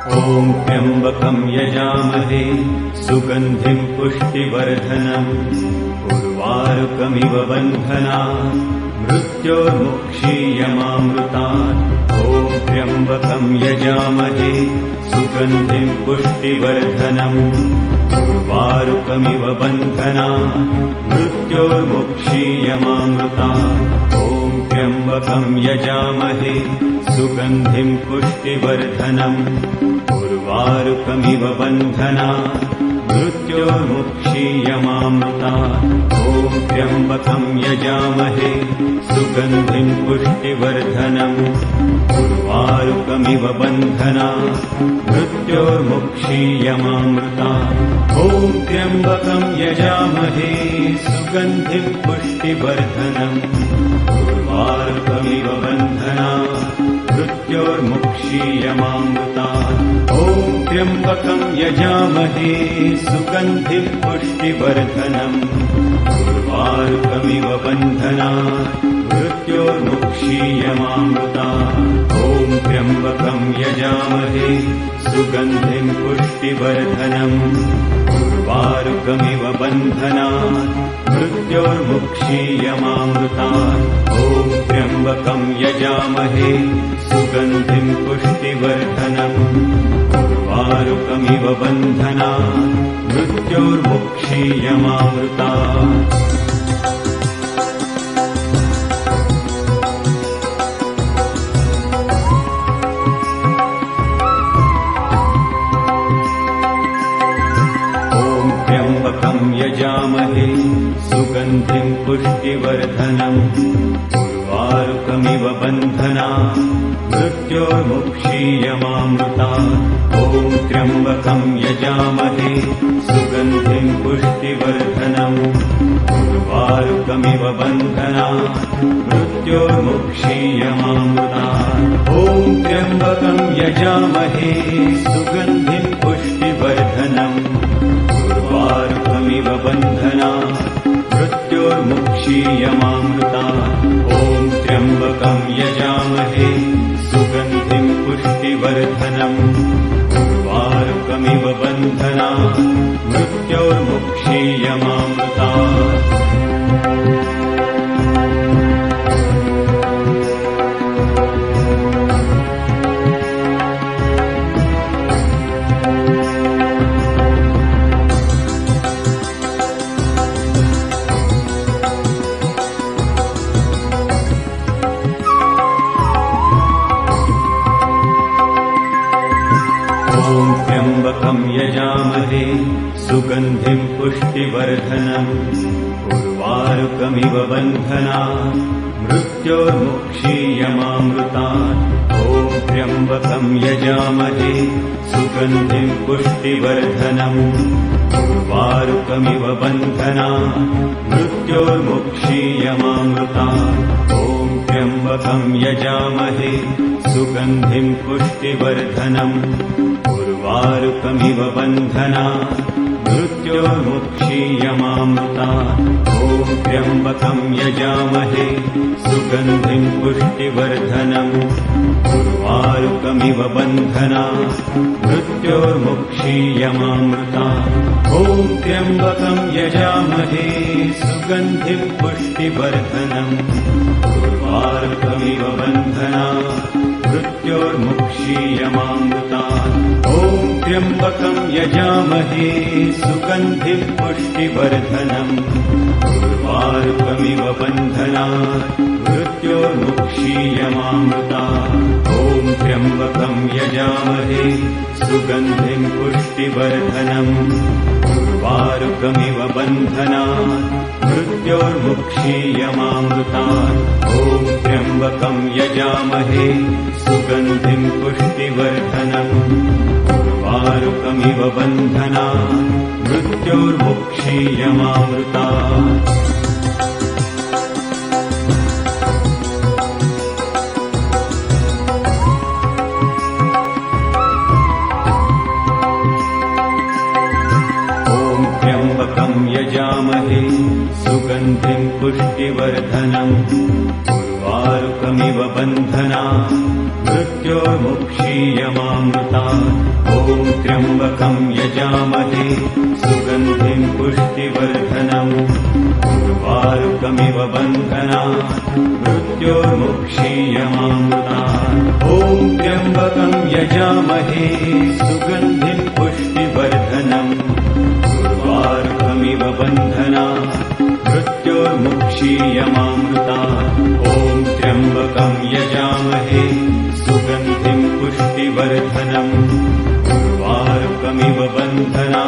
ॐ त्र्यम्बकं यजामहे सुगन्धिं पुष्टिवर्धनम् उर्वारुकमिव बन्धनात् मृत्योर्मुक्षीयमामृतात्। ॐ त्र्यम्बकं यजामहे सुगन्धिं पुष्टिवर्धनम् उर्वारुकमिव बन्धनात् मृत्योर्मुक्षीयमामृतात्। ॐ त्र्यम्बकं यजामहे सुगन्धिं पुष्टिवर्धनम् उर्वारुकमिव बन्धनात् मृत्योर्मुक्षीयमामृतात्। ॐ त्र्यम्बकं यजामहे सुगन्धिं पुष्टिवर्धनम् उर्वारुकमिव बन्धनात् मृत्योर्मुक्षीयमामृतात्। ॐ त्र्यम्बकं यजामहे सुगन्धिं पुष्टिवर्धनम् उर्वारुकमिव बन्धनात् मृत्योर्मुक्षीयमामृतात्। ॐ त्र्यम्बकं यजामहे सुगन्धिं पुष्टिवर्धनम् उर्वारुकमिव बन्धनात् मृत्योर्मुक्षीयमामृतात्। ॐ त्र्यम्बकं यजामहे सुगन्धिं पुष्टिवर्धनम् उर्वारुकमिव बन्धनात् मृत्योर्मुक्षीयमामृतात्। ॐ त्र्यम्बकं यजामहे सुगन्धिं पुष्टिवर्धनम् उर्वारुकमिव बन्धनात् मृत्योर्मुक्षीयमामृतात्। यजामहे सुगन्धिं पुष्टिवर्धनम् उर्वारुकमिव बन्धनात् मृत्योर्मुक्षीयमामृतात्। ॐ त्र्यम्बकं यजामहे सुगन्धिं पुष्टिवर्धनम् उर्वारुकमिव बन्धनात् मृत्योर्मुक्षीयमामृतात्। ॐ त्र्यम्बकं यजामहे सुगन्धिं पुष्टिवर्धनम् उर्वारुकमिव बन्धनात् मृत्योर्मुक्षीयमामृतात्। ॐ त्र्यम्बकं यजामहे सुगन्धिं पुष्टिवर्धनम् उर्वारुकमिव बन्धनात् मृत्योर्मुक्षीयमामृतात्। त्र्यम्बकं यजामहे सुगन्धिं पुष्टिवर्धनम् उर्वारुकमिव बन्धनात् मृत्योर्मुक्षीयमामृतात्। ॐ त्र्यम्बकं यजामहे सुगन्धिं पुष्टिवर्धनम् उर्वारुकमिव बन्धनात् मृत्योर्मुक्षीयमामृतात्। ॐ त्र्यम्बकं यजामहे सुगन्धिं पुष्टिवर्धनम् उर्वारुकमिव बन्धनात् मृत्योर्मुक्षीयमामृतात्। ॐ त्र्यम्बकं यजामहे सुगन्धिं पुष्टिवर्धनम् उर्वारुकमिव बन्धनात् मृत्योर्मुक्षीयमामृतात्। ॐ त्र्यम्बकं यजामहे सुगन्धिं पुष्टिवर्धनम् उर्वारुकमिव बन्धनात् मृत्योर्मुक्षीयमामृतात्। ॐ त्र्यम्बकं यजामहे सुगन्धिं पुष्टिवर्धनम् उर्वारुकमिव बन्धनात् मृत्योर्मुक्षीयमामृतात्। ॐ त्र्यम्बकं यजामहे सुगन्धिं पुष्टिवर्धनम् उर्वारुकमिव बन्धनात् मृत्योर्मुक्षीयमामृतात्। ॐ त्र्यम्बकं यजामहे सुगन्धिं पुष्टिवर्धनम् उर्वारुकमिव बन्धनात् मृत्योर्मुक्षीयमामृतात्। यजामहे सुगन्धिं पुष्टिवर्धनम् उर्वारुकमिव उर्वारुकमिव बन्धना मृत्योर्मुक्षीयमामृतात् ॐ त्र्यम्बकं यजामहे सुगन्धिं पुष्टिवर्धनम् उर्वारुकमिव बन्धना मृत्योर्मुक्षीयमामृतात् ॐ त्र्यम्बकं यजामहे सुगन्धिं पुष्टिवर्धनम् उर्वारुकमिव बन्धना मृत्योर्मुक्षीयमामृतात् ॐ त्र्यम्बकं यजामहे सुगन्धिं पुष्टिवर्धनम् उर्वारुकमिव बन्धना